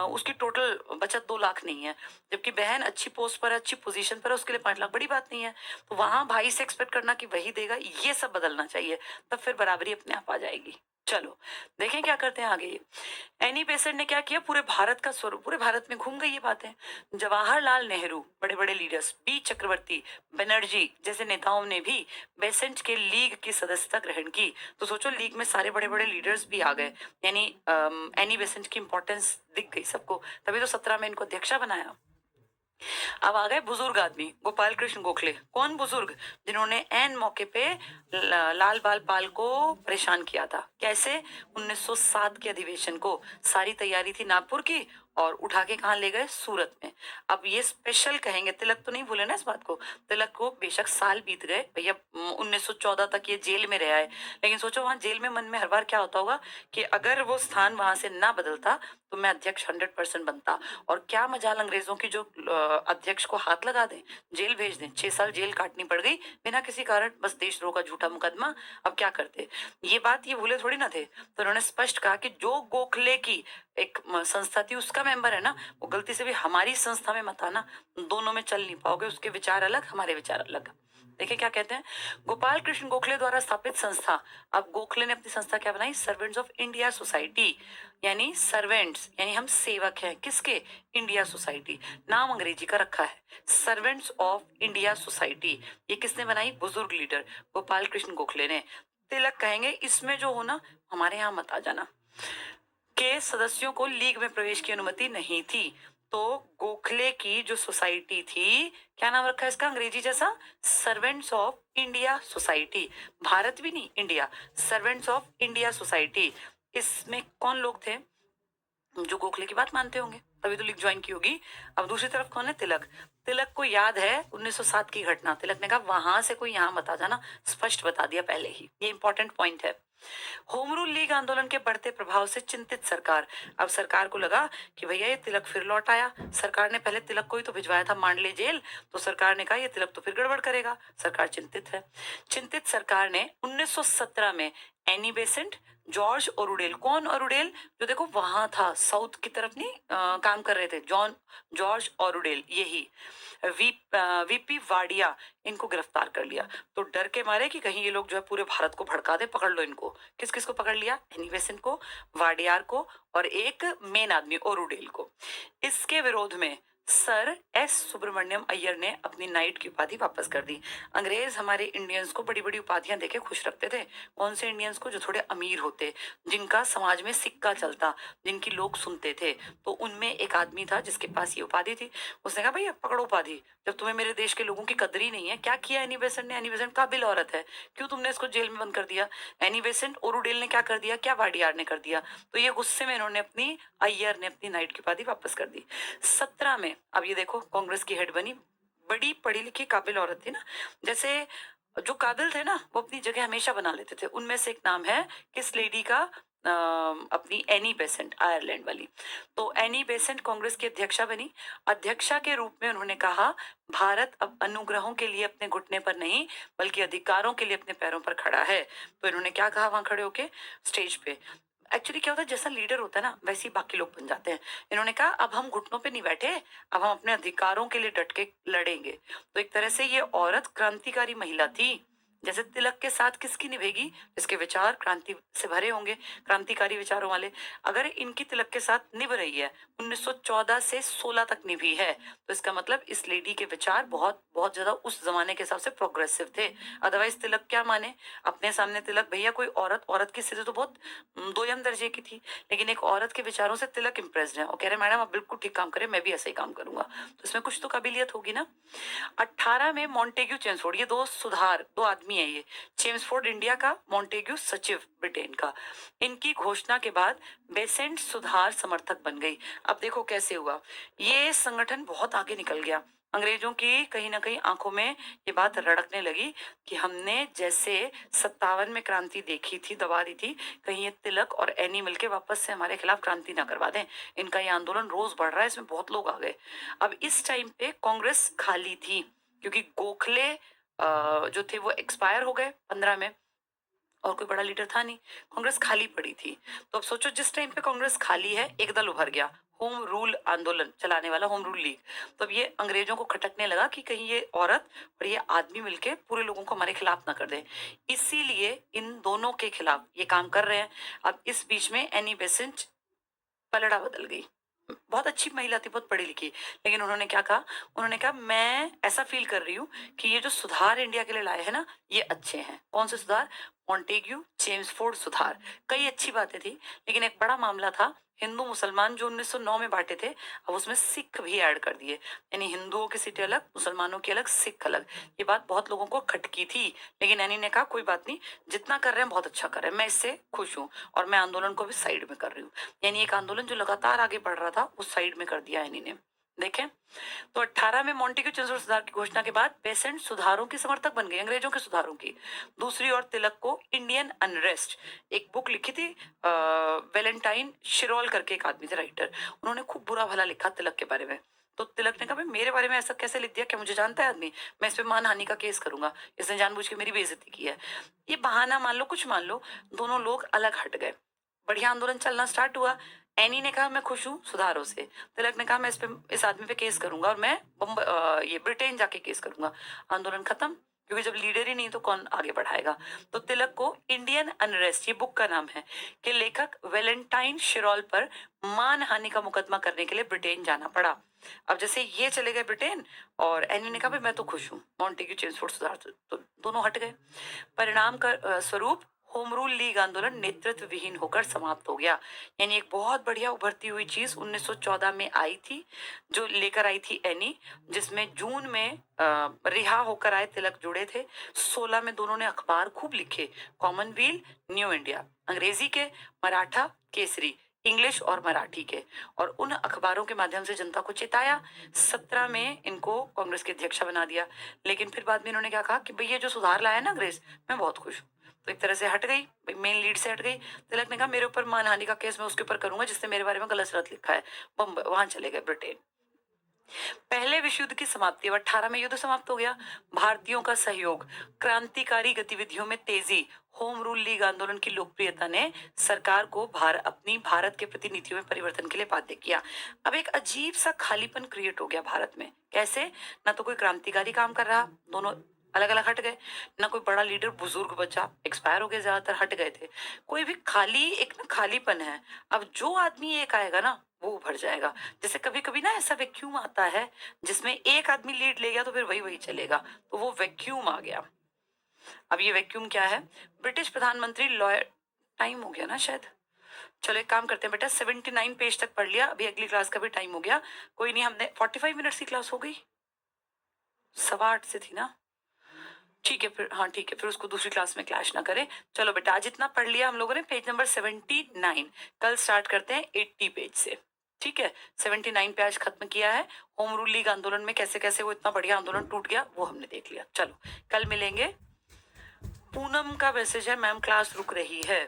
उसकी टोटल बचत 2 लाख नहीं है, जबकि बहन अच्छी पोस्ट पर है, अच्छी पोजीशन पर है, उसके लिए 5 लाख बड़ी बात नहीं है। तो वहां भाई से एक्सपेक्ट करना कि वही देगा, ये सब बदलना चाहिए, तब फिर बराबरी अपने आप आ जाएगी। चलो देखें क्या करते हैं आगे। ये एनी बेसेंट ने क्या किया, पूरे भारत का स्वरूप, पूरे भारत में घूम गई ये बातें। जवाहरलाल नेहरू, बड़े बड़े लीडर्स, बी चक्रवर्ती, बनर्जी जैसे नेताओं ने भी बेसेंट के लीग की सदस्यता ग्रहण की। तो सोचो लीग में सारे बड़े बड़े लीडर्स भी आ गए, यानी एनी बेसेंट की इंपॉर्टेंस दिख गई सबको, तभी तो 17 में इनको अध्यक्षा बनाया। अब आ गए बुजुर्ग आदमी, गोपाल कृष्ण गोखले। कौन बुजुर्ग? जिन्होंने एन मौके पे लाल बाल पाल को परेशान किया था। कैसे? 1907 के अधिवेशन को, सारी तैयारी थी नागपुर की, और उठा के कहाँ ले गए? सूरत में। अब ये स्पेशल कहेंगे, तिलक तो नहीं भूले ना इस बात को। तिलक को बेशक साल बीत गए भैया, 1914 तक ये जेल में रहा है, लेकिन सोचो वहां जेल में मन में हर बार क्या होता होगा कि अगर वो स्थान वहां से ना बदलता तो मैं अध्यक्ष 100% बनता। और क्या मजाल अंग्रेजों की जो अध्यक्ष को हाथ लगा दें, जेल भेज दें, 6 साल जेल काटनी पड़ गई बिना किसी कारण, बस देशद्रोह का झूठा मुकदमा। अब क्या करते? ये बात ये भूले थोड़ी ना थे। तो उन्होंने स्पष्ट कहा कि जो गोखले की एक संस्था थी उसका मेंबर है ना, वो गलती से भी हमारी संस्था में मत आना, दोनों में चल नहीं पाओगे, उसके विचार अलग हमारे विचार अलग। देखिए क्या कहते हैं, गोपाल कृष्ण गोखले द्वारा स्थापित संस्था। अब गोखले ने अपनी संस्था क्या बनाई, सर्वेंट्स ऑफ इंडिया सोसाइटी, यानी सर्वेंट्स यानी हम सेवक हैं किसके, इंडिया सोसाइटी, नाम अंग्रेजी का रखा है, सर्वेंट्स ऑफ इंडिया सोसाइटी। ये किसने बनाई, बुजुर्ग लीडर गोपाल कृष्ण गोखले ने। तिलक कहेंगे इसमें जो हो ना, हमारे यहाँ मत आ जाना, के सदस्यों को लीग में प्रवेश की अनुमति नहीं थी। तो गोखले की जो सोसाइटी थी, क्या नाम रखा है इसका अंग्रेजी जैसा, servants of India society, Bharat भी नहीं India, servants of India society. इसमें कौन लोग थे, जो गोखले की बात मानते होंगे, तभी तो लीग ज्वाइन की होगी। अब दूसरी तरफ कौन है, तिलक। तिलक को याद है 1907 की घटना, तिलक ने कहा वहां से कोई यहाँ मत आ जाना, स्पष्ट बता दिया पहले ही, ये इंपॉर्टेंट पॉइंट है। होम रूल लीग आंदोलन के बढ़ते प्रभाव से चिंतित सरकार। अब सरकार को लगा कि भैया ये तिलक फिर लौट आया, सरकार ने पहले तिलक को ही तो भिजवाया था मांडले जेल, तो सरकार ने कहा ये तिलक तो फिर गड़बड़ करेगा, सरकार चिंतित है। चिंतित सरकार ने 1917 में एनी बेसेंट, जॉर्ज ओरुडेल, कौन ओरुडेल, जो देखो वहां था साउथ की तरफ नहीं काम कर रहे थे, जॉर्ज ओरुडेल, यही वीपी वाडिया, इनको गिरफ्तार कर लिया। तो डर के मारे कि कहीं ये लोग जो है पूरे भारत को भड़का दे, पकड़ लो इनको। किस किस को पकड़ लिया, एनी बेसेंट को, वाडियार को, और एक मेन आदमी ओरुडेल को। इसके विरोध में सर एस सुब्रमण्यम अय्यर ने अपनी नाइट की उपाधि वापस कर दी। अंग्रेज हमारे इंडियंस को बड़ी बड़ी उपाधियां देके खुश रखते थे। कौन से इंडियंस को, जो थोड़े अमीर होते, जिनका समाज में सिक्का चलता, जिनकी लोग सुनते थे। तो उनमें एक आदमी था जिसके पास ये उपाधि थी। उसने कहा भैया पकड़ो उपाधि, जब तुम्हें मेरे देश के लोगों की कदर ही नहीं है। क्या किया एनी बेसेंट ने, एनी बेसेंट काबिल औरत है, क्यों तुमने इसको जेल में बंद कर दिया। एनी बेसेंट, ओरुडेल ने क्या कर दिया, क्या वाडियार ने कर दिया। तो ये गुस्से में इन्होंने अपनी, अय्यर ने अपनी नाइट की उपाधि वापस कर दी। 17 में, अब ये देखो कांग्रेस की हेड बनी, बड़ी पढ़ी लिखी काबिल औरत थी ना। जैसे जो काबिल थे ना वो अपनी जगह हमेशा बना लेते थे, उनमें से एक नाम है किस लेडी का, अपनी एनी बेसेंट, आयरलैंड वाली। तो एनी बेसेंट कांग्रेस की अध्यक्षा बनी। अध्यक्षा के रूप में उन्होंने कहा भारत अब अनुग्रहों के लिए अपने घुटने पर नहीं बल्कि अधिकारों के लिए अपने पैरों पर खड़ा है। तो इन्होंने क्या कहा वहां खड़े होके स्टेज पे, एक्चुअली क्या होता है, जैसा लीडर होता है ना वैसे ही बाकी लोग बन जाते हैं। इन्होंने कहा अब हम घुटनों पे नहीं बैठे, अब हम अपने अधिकारों के लिए डट के लड़ेंगे। तो एक तरह से ये औरत क्रांतिकारी महिला थी। जैसे तिलक के साथ किसकी निभेगी, जिसके विचार क्रांति से भरे होंगे, क्रांतिकारी विचारों वाले। अगर इनकी तिलक के साथ निभ रही है, 1914 से 16 तक निभी है, तो इसका मतलब इस लेडी के विचार बहुत बहुत ज्यादा उस जमाने के हिसाब से प्रोग्रेसिव थे। अदरवाइज तिलक क्या माने, अपने सामने तिलक, भैया कोई औरत, औरत की स्थिति तो बहुत दोयम दर्जे की थी, लेकिन एक औरत के विचारों से तिलक इम्प्रेस्ड है और कह रहे मैडम आप बिल्कुल ठीक काम करें, मैं भी ऐसे ही काम करूंगा। तो इसमें कुछ तो काबिलियत होगी ना। 18 में मॉन्टेग्यू चेम्सफोर्ड, ये दो सुधार, दो आदमी है ये, चेम्सफोर्ड इंडिया का, मॉन्टेग्यू सचिव ब्रिटेन का। इनकी घोषणा के बाद बेसेंट सुधार समर्थक बन गई। अब देखो कैसे हुआ, ये संगठन बहुत आगे निकल गया। अंग्रेजों की कहीं ना कहीं आंखों में ये बात रड़कने लगी कि हमने जैसे 57 में क्रांति देखी थी, दबा दी थी, कहीं ये तिलक और एनी मिलके वापस से हमारे खिलाफ क्रांति ना करवा दें। इनका ये आंदोलन रोज बढ़ रहा है, इसमें बहुत लोग आ गए। अब इस टाइम पे कांग्रेस खाली थी क्योंकि गोखले जो थे वो एक्सपायर हो गए 15 में, और कोई बड़ा लीडर था नहीं, कांग्रेस खाली पड़ी थी। तो अब सोचो जिस टाइम पे कांग्रेस खाली है, एक दल उभर गया, होम रूल आंदोलन चलाने वाला, होम रूल लीग। तो अब ये अंग्रेजों को खटकने लगा कि कहीं ये औरत और ये आदमी मिलके पूरे लोगों को हमारे खिलाफ ना कर दे, इसीलिए इन दोनों के खिलाफ ये काम कर रहे हैं। अब इस बीच में एनी बेसेंट पलड़ा बदल गई, बहुत अच्छी महिला थी, बहुत पढ़ी लिखी, लेकिन उन्होंने क्या कहा, उन्होंने कहा मैं ऐसा फील कर रही हूँ कि ये जो सुधार इंडिया के लिए लाए हैं ना ये अच्छे हैं। कौन से सुधार, मॉन्टेग्यू चेम्सफोर्ड सुधार, कई अच्छी बातें थी, लेकिन एक बड़ा मामला था हिंदू मुसलमान जो 1909 में बांटे थे, अब उसमें सिख भी ऐड कर दिए, यानी हिंदुओं की सीटें अलग, मुसलमानों की अलग, सिख अलग। ये बात बहुत लोगों को खटकी थी, लेकिन एनी ने कहा कोई बात नहीं, जितना कर रहे हैं बहुत अच्छा कर रहे हैं, मैं इससे खुश हूँ और मैं आंदोलन को भी साइड में कर रही हूँ। यानी एक आंदोलन जो लगातार आगे बढ़ रहा था उस साइड में कर दिया एनी ने। देखें तो 18 में मॉन्टेग्यू चेम्सफोर्ड सुधार की घोषणा के बाद बेसेंट सुधारों की समर्थक बन गए, अंग्रेजों के सुधारों की। दूसरी ओर तिलक को इंडियन अनरेस्ट, एक बुक लिखी थी वेलेंटाइन शिरोल करके एक आदमी थे राइटर, उन्होंने खूब बुरा भला लिखा तिलक के बारे में। तो तिलक ने कहा भाई मेरे बारे में ऐसा कैसे लिख दिया, क्या मुझे जानता है आदमी, मैं इस पे मानहानि का केस करूंगा, इसने जानबूझ के मेरी बेइज्जती की है। ये बहाना मान लो, कुछ मान लो, दोनों लोग अलग हट गए, बढ़िया आंदोलन चलना स्टार्ट हुआ। एनी ने कहा मैं खुश हूँ सुधारों से। तिलक ने कहा मैं इस आदमी पे केस करूंगा और मैं ये ब्रिटेन जाके केस करूंगा। आंदोलन खत्म, क्योंकि जब लीडर ही नहीं तो कौन आगे बढ़ाएगा। तो तिलक को इंडियन अनरेस्ट, ये बुक का नाम है, कि लेखक वेलेंटाइन शिरोल पर मानहानि का मुकदमा करने के लिए ब्रिटेन जाना पड़ा। अब जैसे ये चले गए ब्रिटेन और एनी ने कहा भाई मैं तो खुश हूँ, मॉन्टेग्यू चेम्सफोर्ड सुधार, तो दोनों हट गए। परिणाम का स्वरूप होम रूल लीग आंदोलन नेतृत्व विहीन होकर समाप्त हो गया। यानी एक बहुत बढ़िया उभरती हुई चीज 1914 में आई थी, जो लेकर आई थी एनी, जिसमें जून में रिहा होकर आए तिलक जुड़े थे। 16 में दोनों ने अखबार खूब लिखे, कॉमनवेल, न्यू इंडिया, अंग्रेजी के, मराठा, केसरी, इंग्लिश और मराठी के, और उन अखबारों के माध्यम से जनता को चेताया। 17 में इनको कांग्रेस के अध्यक्ष बना दिया। लेकिन फिर बाद में इन्होंने क्या कहा कि भैया जो सुधार लाया ना अंग्रेज, मैं बहुत खुश हूँ। तो एक तरह से हट गई, मेन लीड से हट गई। तिलक ने कहा मेरे ऊपर मानहानि का केस मैं उसके ऊपर करूंगा जिसने मेरे बारे में गलत सलत लिखा है। बम्बई, वहां चले गए ब्रिटेन। पहले विश्व युद्ध की समाप्ति, अब 18 में युद्ध समाप्त हो गया। भारतीयों का सहयोग, क्रांतिकारी गतिविधियों में तेजी, होम रूल लीग आंदोलन की लोकप्रियता ने सरकार को अपनी भारत के प्रति नीतियों में परिवर्तन के लिए बाध्य किया। अब एक अजीब सा खालीपन क्रिएट हो गया भारत में। कैसे? ना तो कोई क्रांतिकारी काम कर रहा, दोनों अलग अलग हट गए, ना कोई बड़ा लीडर बुजुर्ग बचा, एक्सपायर हो गए, ज्यादातर हट गए थे। कोई भी खाली, एक ना खालीपन है। अब जो आदमी एक आएगा ना वो उभर जाएगा। जैसे कभी कभी ना ऐसा वैक्यूम आता है जिसमें एक आदमी लीड ले गया तो फिर वही वही चलेगा, तो वो वैक्यूम आ गया। अब ये वैक्यूम क्या है? ब्रिटिश प्रधानमंत्री लॉयड, टाइम हो गया ना शायद, चलो एक काम करते हैं बेटा, 79 पेज तक पढ़ लिया, अभी अगली क्लास का भी टाइम हो गया। कोई नहीं, हमने 45 मिनट्स की क्लास हो गई, 8:15 से थी ना। ठीक है फिर, हाँ ठीक है फिर, उसको दूसरी क्लास में क्लैश ना करें। चलो बेटा, आज इतना पढ़ लिया हम लोगों ने, पेज नंबर 79। कल स्टार्ट करते हैं 80 पेज से, ठीक है। 79 पे आज खत्म किया है। होम रूल लीग आंदोलन में कैसे कैसे वो इतना बढ़िया आंदोलन टूट गया वो हमने देख लिया। चलो कल मिलेंगे। पूनम का मैसेज है, मैम क्लास रुक रही है।